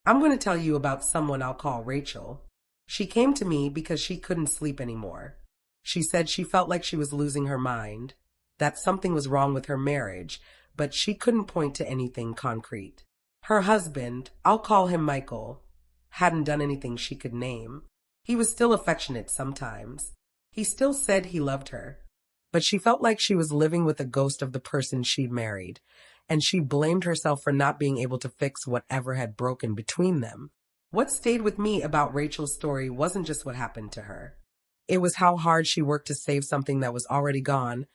I'm going to tell you about someone I'll call Rachel. She came to me because she couldn't sleep anymore. She said she felt like she was losing her mind, that something was wrong with her marriage, but she couldn't point to anything concrete. Her husband, I'll call him Michael, hadn't done anything she could name. He was still affectionate sometimes. He still said he loved her. But she felt like she was living with a ghost of the person she'd married, and she blamed herself for not being able to fix whatever had broken between them. What stayed with me about Rachel's story wasn't just what happened to her. It was how hard she worked to save something that was already gone,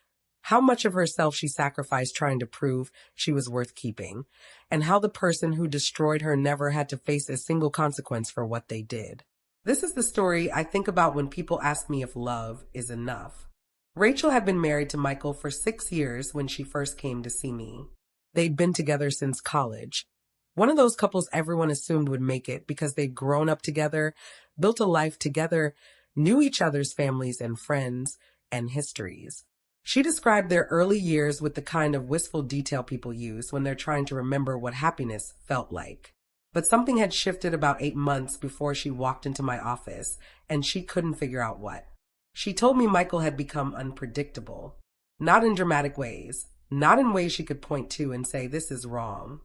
how much of herself she sacrificed trying to prove she was worth keeping, and how the person who destroyed her never had to face a single consequence for what they did. This is the story I think about when people ask me if love is enough. Rachel had been married to Michael for 6 years when she first came to see me. They'd been together since college. One of those couples everyone assumed would make it because they'd grown up together, built a life together, knew each other's families and friends and histories. She described their early years with the kind of wistful detail people use when they're trying to remember what happiness felt like. But something had shifted about 8 months before she walked into my office, and she couldn't figure out what. She told me Michael had become unpredictable. Not in dramatic ways, not in ways she could point to and say, this is wrong.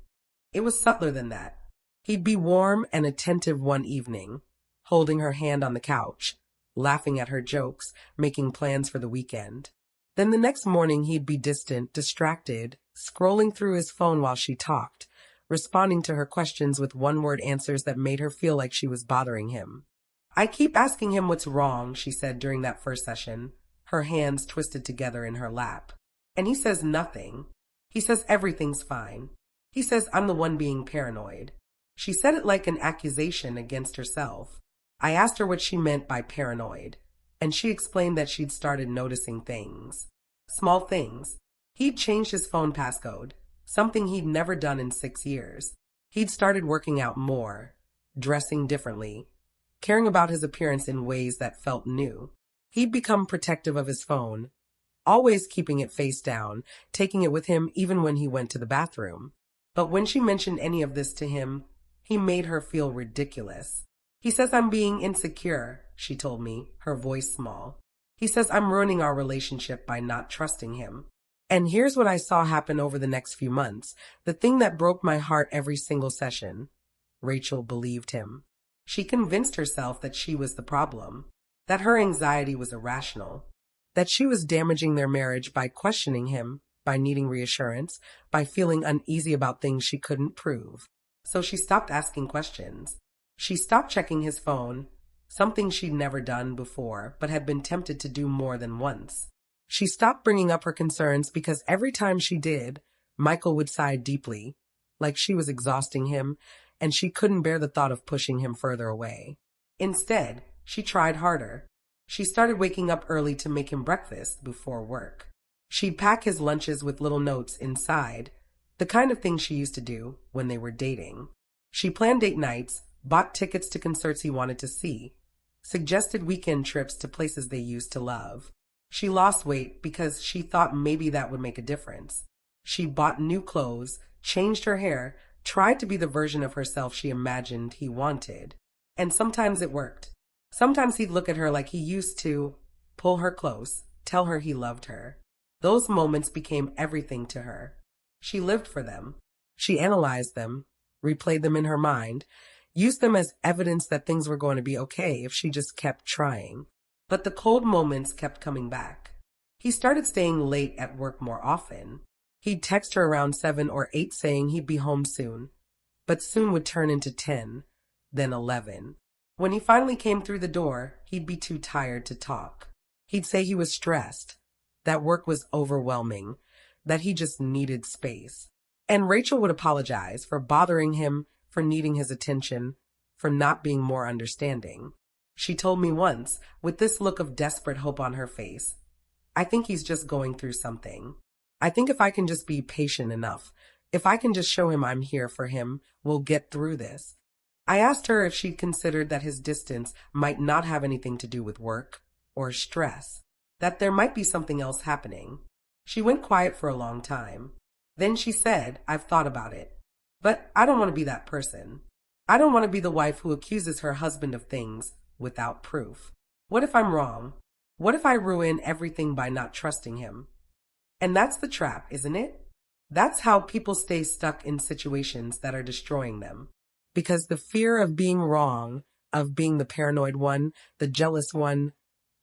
It was subtler than that. He'd be warm and attentive one evening, holding her hand on the couch, laughing at her jokes, making plans for the weekend. Then the next morning he'd be distant, distracted, scrolling through his phone while she talked, responding to her questions with one-word answers that made her feel like she was bothering him. I keep asking him what's wrong, she said during that first session, her hands twisted together in her lap. And he says nothing. He says everything's fine. He says I'm the one being paranoid. She said it like an accusation against herself. I asked her what she meant by paranoid, and she explained that she'd started noticing things. Small things. He'd changed his phone passcode, something he'd never done in 6 years. He'd started working out more, dressing differently, caring about his appearance in ways that felt new. He'd become protective of his phone, always keeping it face down, taking it with him even when he went to the bathroom. But when she mentioned any of this to him, he made her feel ridiculous. He says I'm being insecure, she told me, her voice small. He says I'm ruining our relationship by not trusting him. And here's what I saw happen over the next few months, the thing that broke my heart every single session. Rachel believed him. She convinced herself that she was the problem, that her anxiety was irrational, that she was damaging their marriage by questioning him, by needing reassurance, by feeling uneasy about things she couldn't prove. So she stopped asking questions. She stopped checking his phone, something she'd never done before, but had been tempted to do more than once. She stopped bringing up her concerns because every time she did, Michael would sigh deeply, like she was exhausting him, and she couldn't bear the thought of pushing him further away. Instead, she tried harder. She started waking up early to make him breakfast before work. She'd pack his lunches with little notes inside, the kind of thing she used to do when they were dating. She planned date nights, bought tickets to concerts he wanted to see, suggested weekend trips to places they used to love. She lost weight because she thought maybe that would make a difference. She bought new clothes, changed her hair, tried to be the version of herself she imagined he wanted. And sometimes it worked. Sometimes he'd look at her like he used to, pull her close, tell her he loved her. Those moments became everything to her. She lived for them. She analyzed them, replayed them in her mind, used them as evidence that things were going to be okay if she just kept trying. But the cold moments kept coming back. He started staying late at work more often. He'd text her around 7 or 8 saying he'd be home soon, but soon would turn into 10, then 11. When he finally came through the door, he'd be too tired to talk. He'd say he was stressed, that work was overwhelming, that he just needed space. And Rachel would apologize for bothering him, for needing his attention, for not being more understanding. She told me once, with this look of desperate hope on her face, I think he's just going through something. I think if I can just be patient enough, if I can just show him I'm here for him, we'll get through this. I asked her if she'd considered that his distance might not have anything to do with work or stress, that there might be something else happening. She went quiet for a long time. Then she said, I've thought about it, but I don't want to be that person. I don't want to be the wife who accuses her husband of things without proof. What if I'm wrong? What if I ruin everything by not trusting him? And that's the trap, isn't it? That's how people stay stuck in situations that are destroying them. Because the fear of being wrong, of being the paranoid one, the jealous one,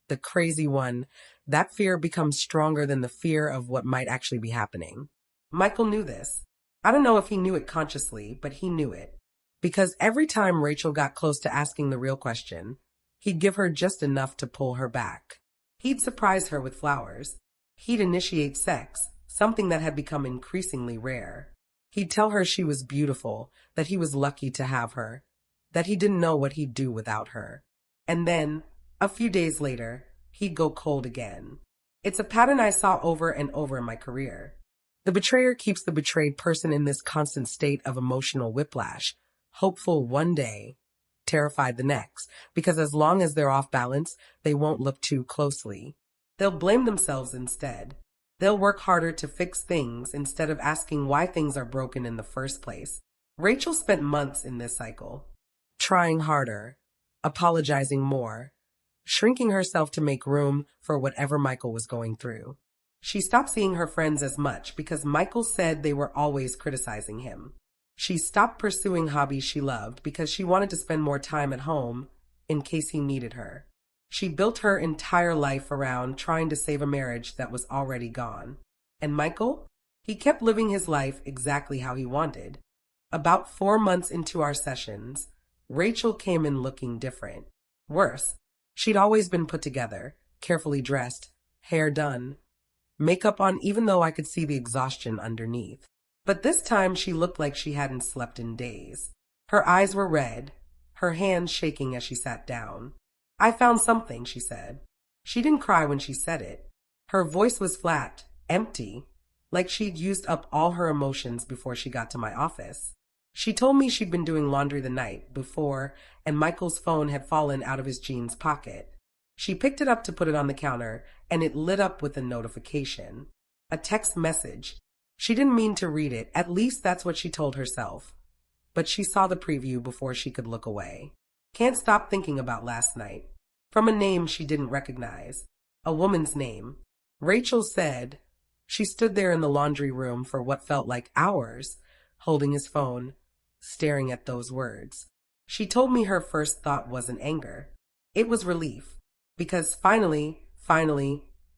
the crazy one, that fear becomes stronger than the fear of what might actually be happening. Michael knew this. I don't know if he knew it consciously, but he knew it. Because every time Rachel got close to asking the real question, he'd give her just enough to pull her back. He'd surprise her with flowers. He'd initiate sex, something that had become increasingly rare. He'd tell her she was beautiful, that he was lucky to have her, that he didn't know what he'd do without her. And then, a few days later, he'd go cold again. It's a pattern I saw over and over in my career. The betrayer keeps the betrayed person in this constant state of emotional whiplash, hopeful one day, terrified the next, because as long as they're off balance, they won't look too closely. They'll blame themselves instead. They'll work harder to fix things instead of asking why things are broken in the first place. Rachel spent months in this cycle, trying harder, apologizing more, shrinking herself to make room for whatever Michael was going through. She stopped seeing her friends as much because Michael said they were always criticizing him. She stopped pursuing hobbies she loved because she wanted to spend more time at home in case he needed her. She built her entire life around trying to save a marriage that was already gone. And Michael? He kept living his life exactly how he wanted. About 4 months into our sessions, Rachel came in looking different. Worse, she'd always been put together, carefully dressed, hair done, makeup on even though I could see the exhaustion underneath. But this time she looked like she hadn't slept in days. Her eyes were red, her hands shaking as she sat down. I found something, she said. She didn't cry when she said it. Her voice was flat, empty, like she'd used up all her emotions before she got to my office. She told me she'd been doing laundry the night before and Michael's phone had fallen out of his jeans pocket. She picked it up to put it on the counter and it lit up with a notification. A text message. She didn't mean to read it, at least that's what she told herself. But she saw the preview before she could look away. Can't stop thinking about last night. From a name she didn't recognize. A woman's name. Rachel said. She stood there in the laundry room for what felt like hours, holding his phone, staring at those words. She told me her first thought wasn't anger. It was relief. Because finally,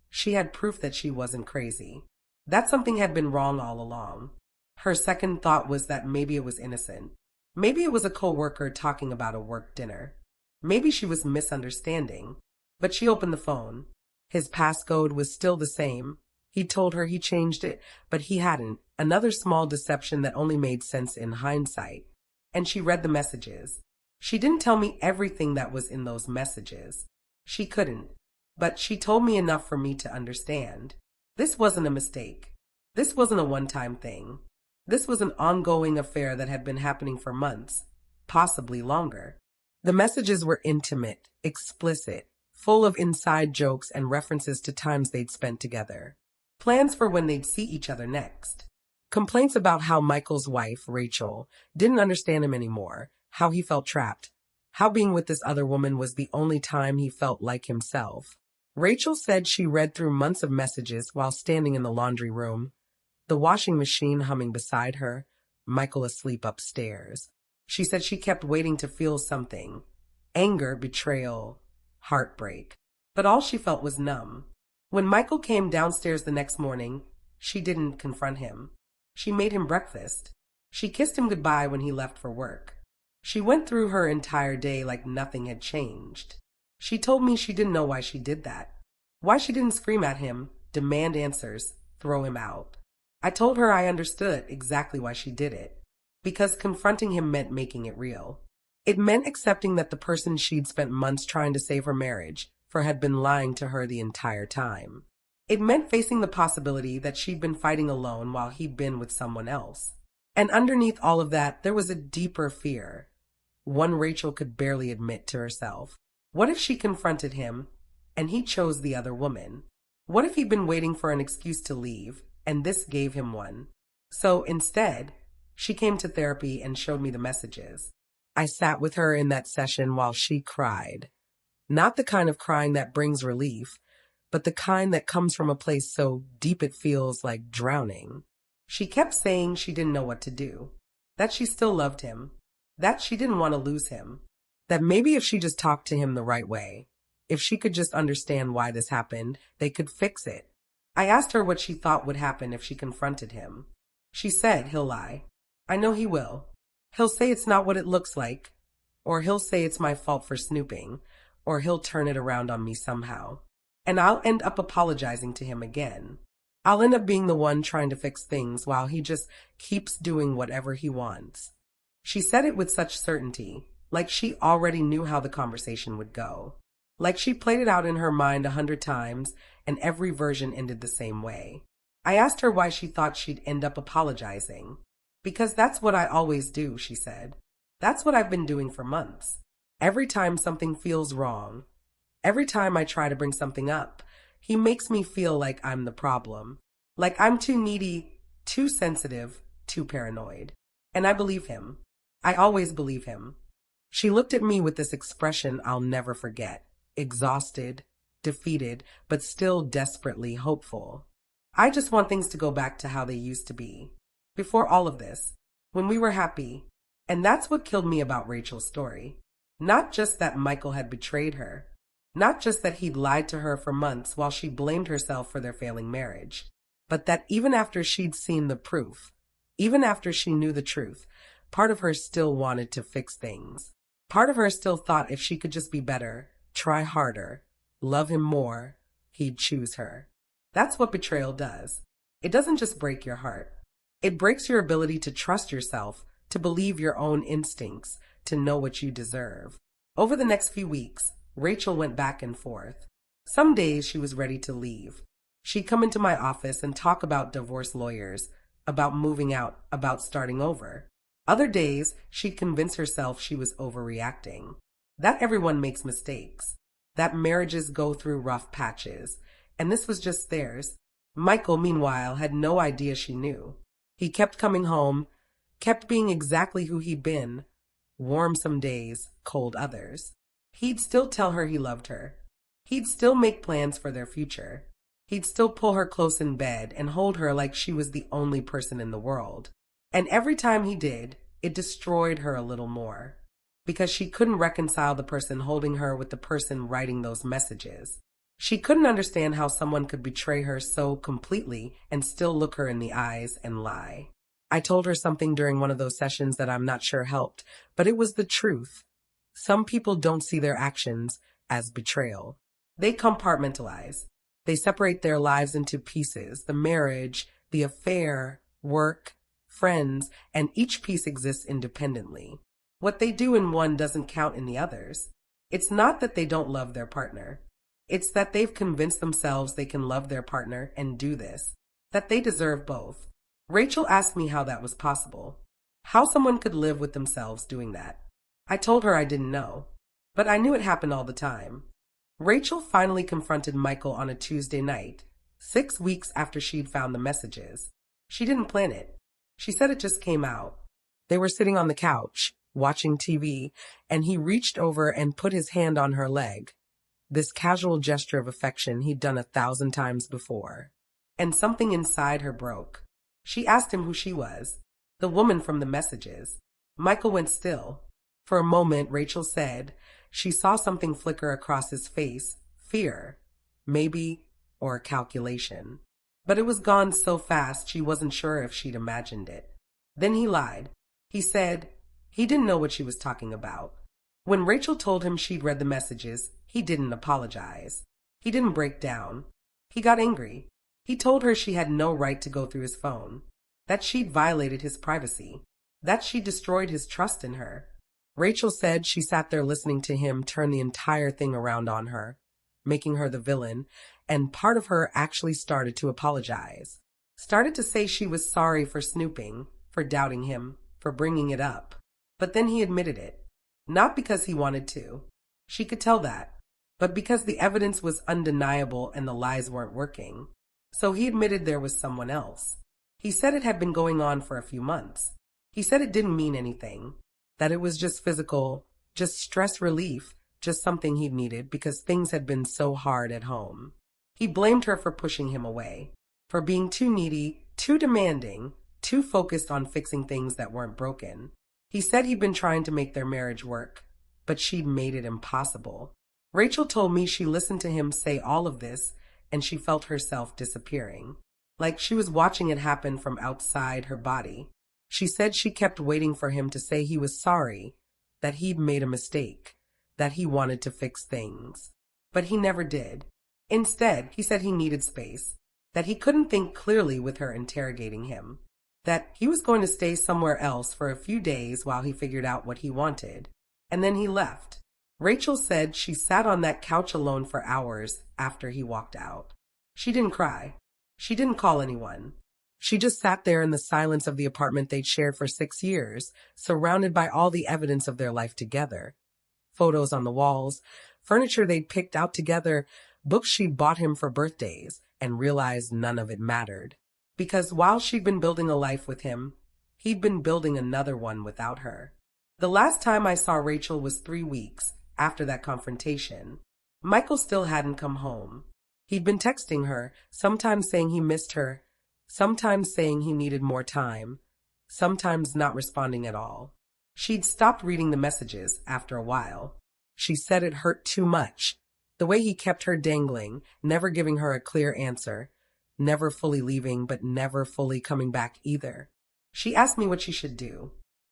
she had proof that she wasn't crazy. That something had been wrong all along. Her second thought was that maybe it was innocent. Maybe it was a coworker talking about a work dinner. Maybe she was misunderstanding. But she opened the phone. His passcode was still the same. He told her he changed it, but he hadn't. Another small deception that only made sense in hindsight. And she read the messages. She didn't tell me everything that was in those messages. She couldn't. But she told me enough for me to understand. This wasn't a mistake. This wasn't a one-time thing. This was an ongoing affair that had been happening for months, possibly longer. The messages were intimate, explicit, full of inside jokes and references to times they'd spent together. Plans for when they'd see each other next. Complaints about how Michael's wife, Rachel, didn't understand him anymore, how he felt trapped, how being with this other woman was the only time he felt like himself. Rachel said she read through months of messages while standing in the laundry room, the washing machine humming beside her, Michael asleep upstairs. She said she kept waiting to feel something. Anger, betrayal, heartbreak. But all she felt was numb. When Michael came downstairs the next morning, she didn't confront him. She made him breakfast. She kissed him goodbye when he left for work. She went through her entire day like nothing had changed. She told me she didn't know why she did that. Why she didn't scream at him, demand answers, throw him out. I told her I understood exactly why she did it. Because confronting him meant making it real. It meant accepting that the person she'd spent months trying to save her marriage for had been lying to her the entire time. It meant facing the possibility that she'd been fighting alone while he'd been with someone else. And underneath all of that, there was a deeper fear. One Rachel could barely admit to herself. What if she confronted him, and he chose the other woman? What if he'd been waiting for an excuse to leave, and this gave him one? So instead, she came to therapy and showed me the messages. I sat with her in that session while she cried. Not the kind of crying that brings relief, but the kind that comes from a place so deep it feels like drowning. She kept saying she didn't know what to do, that she still loved him, that she didn't want to lose him, that maybe if she just talked to him the right way, if she could just understand why this happened, they could fix it. I asked her what she thought would happen if she confronted him. She said he'll lie. I know he will. He'll say it's not what it looks like, or he'll say it's my fault for snooping, or he'll turn it around on me somehow. And I'll end up apologizing to him again. I'll end up being the one trying to fix things while he just keeps doing whatever he wants. She said it with such certainty, like she already knew how the conversation would go. Like she played it out in her mind 100 times, and every version ended the same way. I asked her why she thought she'd end up apologizing. Because that's what I always do, she said. That's what I've been doing for months. Every time something feels wrong, every time I try to bring something up, he makes me feel like I'm the problem. Like I'm too needy, too sensitive, too paranoid. And I believe him. I always believe him. She looked at me with this expression I'll never forget. Exhausted, defeated, but still desperately hopeful. I just want things to go back to how they used to be. Before all of this, when we were happy. And that's what killed me about Rachel's story. Not just that Michael had betrayed her. Not just that he'd lied to her for months while she blamed herself for their failing marriage. But that even after she'd seen the proof, even after she knew the truth, part of her still wanted to fix things. Part of her still thought if she could just be better, try harder, love him more, he'd choose her. That's what betrayal does. It doesn't just break your heart. It breaks your ability to trust yourself, to believe your own instincts, to know what you deserve. Over the next few weeks, Rachel went back and forth. Some days she was ready to leave. She'd come into my office and talk about divorce lawyers, about moving out, about starting over. Other days, she'd convince herself she was overreacting. That everyone makes mistakes. That marriages go through rough patches. And this was just theirs. Michael, meanwhile, had no idea she knew. He kept coming home, kept being exactly who he'd been. Warm some days, cold others. He'd still tell her he loved her. He'd still make plans for their future. He'd still pull her close in bed and hold her like she was the only person in the world. And every time he did, it destroyed her a little more. Because she couldn't reconcile the person holding her with the person writing those messages. She couldn't understand how someone could betray her so completely and still look her in the eyes and lie. I told her something during one of those sessions that I'm not sure helped, but it was the truth. Some people don't see their actions as betrayal. They compartmentalize. They separate their lives into pieces, the marriage, the affair, work, friends, and each piece exists independently. What they do in one doesn't count in the others. It's not that they don't love their partner. It's that they've convinced themselves they can love their partner and do this, that they deserve both. Rachel asked me how that was possible, how someone could live with themselves doing that. I told her I didn't know, but I knew it happened all the time. Rachel finally confronted Michael on a Tuesday night, 6 weeks after she'd found the messages. She didn't plan it. She said it just came out. They were sitting on the couch, watching TV, and he reached over and put his hand on her leg. This casual gesture of affection he'd done 1,000 times before. And something inside her broke. She asked him who she was, the woman from the messages. Michael went still. For a moment, Rachel said she saw something flicker across his face, fear, maybe, or calculation. But it was gone so fast she wasn't sure if she'd imagined it. Then he lied. He said he didn't know what she was talking about. When Rachel told him she'd read the messages, he didn't apologize. He didn't break down. He got angry. He told her she had no right to go through his phone, that she'd violated his privacy, that she destroyed his trust in her. Rachel said she sat there listening to him turn the entire thing around on her, making her the villain, and part of her actually started to apologize. Started to say she was sorry for snooping, for doubting him, for bringing it up. But then he admitted it. Not because he wanted to. She could tell that. But because the evidence was undeniable and the lies weren't working. So he admitted there was someone else. He said it had been going on for a few months. He said it didn't mean anything. that it was just physical, just stress relief, just something he'd needed because things had been so hard at home. He blamed her for pushing him away, for being too needy, too demanding, too focused on fixing things that weren't broken. He said he'd been trying to make their marriage work, but she'd made it impossible. Rachel told me she listened to him say all of this and she felt herself disappearing, like she was watching it happen from outside her body. She said she kept waiting for him to say he was sorry, that he'd made a mistake, that he wanted to fix things. But he never did. Instead, he said he needed space, that he couldn't think clearly with her interrogating him, that he was going to stay somewhere else for a few days while he figured out what he wanted. And then he left. Rachel said she sat on that couch alone for hours after he walked out. She didn't cry. She didn't call anyone. She just sat there in the silence of the apartment they'd shared for 6 years, surrounded by all the evidence of their life together. Photos on the walls, furniture they'd picked out together, books she'd bought him for birthdays, and realized none of it mattered. Because while she'd been building a life with him, he'd been building another one without her. The last time I saw Rachel was 3 weeks after that confrontation. Michael still hadn't come home. He'd been texting her, sometimes saying he missed her, sometimes saying he needed more time, sometimes not responding at all. She'd stopped reading the messages after a while. She said it hurt too much. The way he kept her dangling, never giving her a clear answer, never fully leaving but never fully coming back either. She asked me what she should do.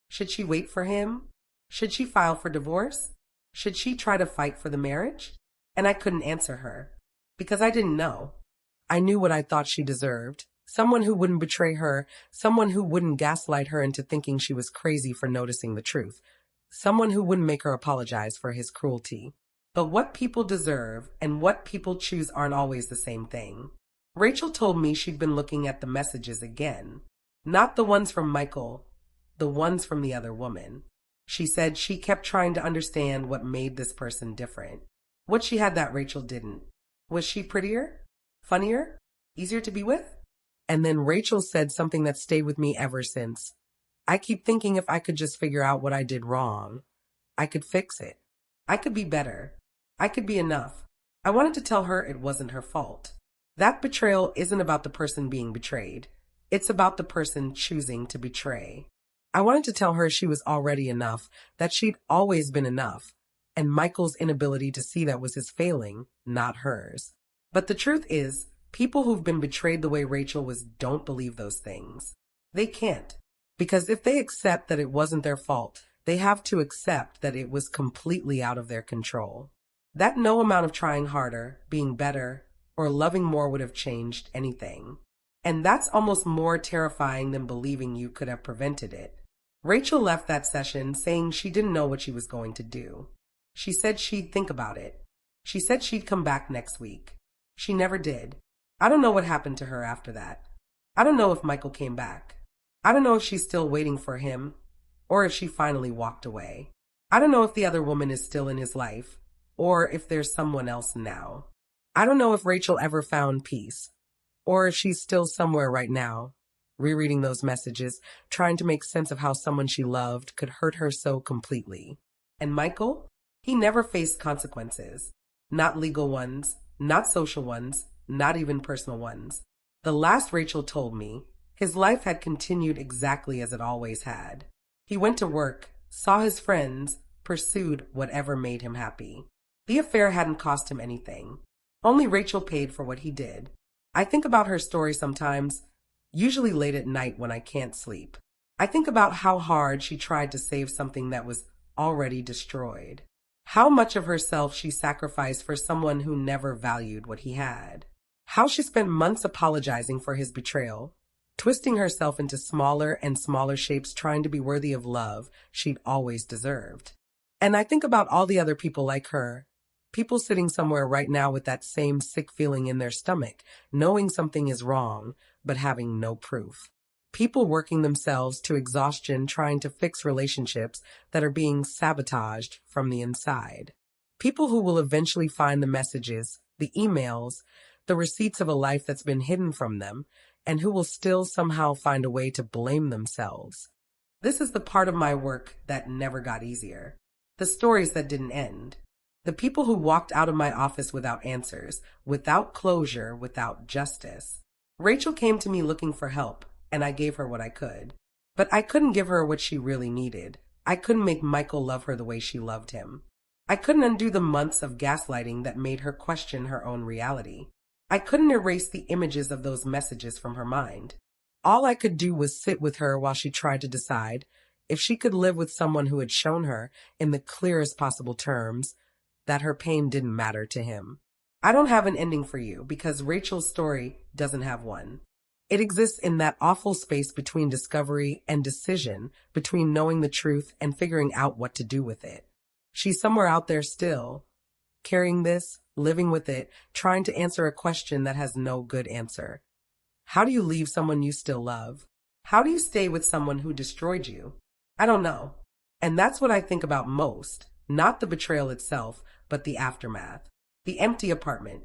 Should she wait for him? Should she file for divorce? Should she try to fight for the marriage? And I couldn't answer her, because I didn't know. I knew what I thought she deserved. Someone who wouldn't betray her, someone who wouldn't gaslight her into thinking she was crazy for noticing the truth, someone who wouldn't make her apologize for his cruelty. But what people deserve and what people choose aren't always the same thing. Rachel told me she'd been looking at the messages again, not the ones from Michael, the ones from the other woman. She said she kept trying to understand what made this person different. What she had that Rachel didn't. Was she prettier? Funnier? Easier to be with? And then Rachel said something that stayed with me ever since. I keep thinking if I could just figure out what I did wrong, I could fix it. I could be better. I could be enough. I wanted to tell her it wasn't her fault. That betrayal isn't about the person being betrayed. It's about the person choosing to betray. I wanted to tell her she was already enough, that she'd always been enough, and Michael's inability to see that was his failing, not hers. But the truth is, people who've been betrayed the way Rachel was don't believe those things. They can't. Because if they accept that it wasn't their fault, they have to accept that it was completely out of their control. That no amount of trying harder, being better, or loving more would have changed anything. And that's almost more terrifying than believing you could have prevented it. Rachel left that session saying she didn't know what she was going to do. She said she'd think about it. She said she'd come back next week. She never did. I don't know what happened to her after that. I don't know if Michael came back. I don't know if she's still waiting for him, or if she finally walked away. I don't know if the other woman is still in his life, or if there's someone else now. I don't know if Rachel ever found peace, or if she's still somewhere right now, rereading those messages, trying to make sense of how someone she loved could hurt her so completely. And Michael? He never faced consequences. Not legal ones, not social ones, not even personal ones. The last Rachel told me, his life had continued exactly as it always had. He went to work, saw his friends, pursued whatever made him happy. The affair hadn't cost him anything. Only Rachel paid for what he did. I think about her story sometimes, usually late at night when I can't sleep. I think about how hard she tried to save something that was already destroyed. How much of herself she sacrificed for someone who never valued what he had. How she spent months apologizing for his betrayal, twisting herself into smaller and smaller shapes trying to be worthy of love she'd always deserved. And I think about all the other people like her, people sitting somewhere right now with that same sick feeling in their stomach, knowing something is wrong, but having no proof. People working themselves to exhaustion trying to fix relationships that are being sabotaged from the inside. People who will eventually find the messages, the emails, the receipts of a life that's been hidden from them, and who will still somehow find a way to blame themselves. This is the part of my work that never got easier. The stories that didn't end. The people who walked out of my office without answers, without closure, without justice. Rachel came to me looking for help, and I gave her what I could. But I couldn't give her what she really needed. I couldn't make Michael love her the way she loved him. I couldn't undo the months of gaslighting that made her question her own reality. I couldn't erase the images of those messages from her mind. All I could do was sit with her while she tried to decide if she could live with someone who had shown her, in the clearest possible terms, that her pain didn't matter to him. I don't have an ending for you because Rachel's story doesn't have one. It exists in that awful space between discovery and decision, between knowing the truth and figuring out what to do with it. She's somewhere out there still, carrying this, living with it, trying to answer a question that has no good answer. How do you leave someone you still love? How do you stay with someone who destroyed you? I don't know. And that's what I think about most, not the betrayal itself, but the aftermath, the empty apartment,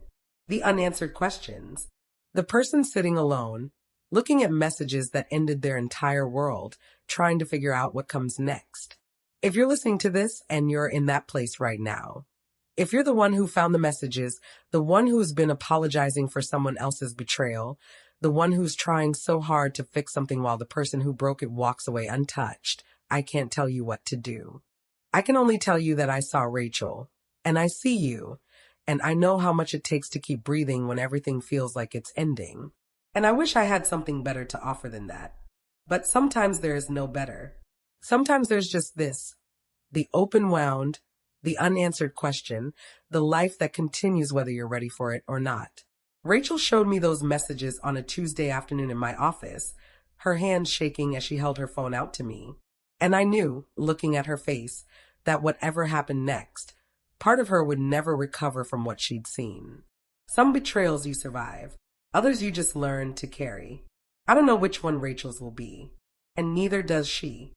the unanswered questions, the person sitting alone, looking at messages that ended their entire world, trying to figure out what comes next. If you're listening to this and you're in that place right now, if you're the one who found the messages, the one who's been apologizing for someone else's betrayal, the one who's trying so hard to fix something while the person who broke it walks away untouched, I can't tell you what to do. I can only tell you that I saw Rachel, and I see you, and I know how much it takes to keep breathing when everything feels like it's ending. And I wish I had something better to offer than that. But sometimes there is no better. Sometimes there's just this, the open wound, the unanswered question, the life that continues whether you're ready for it or not. Rachel showed me those messages on a Tuesday afternoon in my office, her hands shaking as she held her phone out to me. And I knew, looking at her face, that whatever happened next, part of her would never recover from what she'd seen. Some betrayals you survive, others you just learn to carry. I don't know which one Rachel's will be, and neither does she.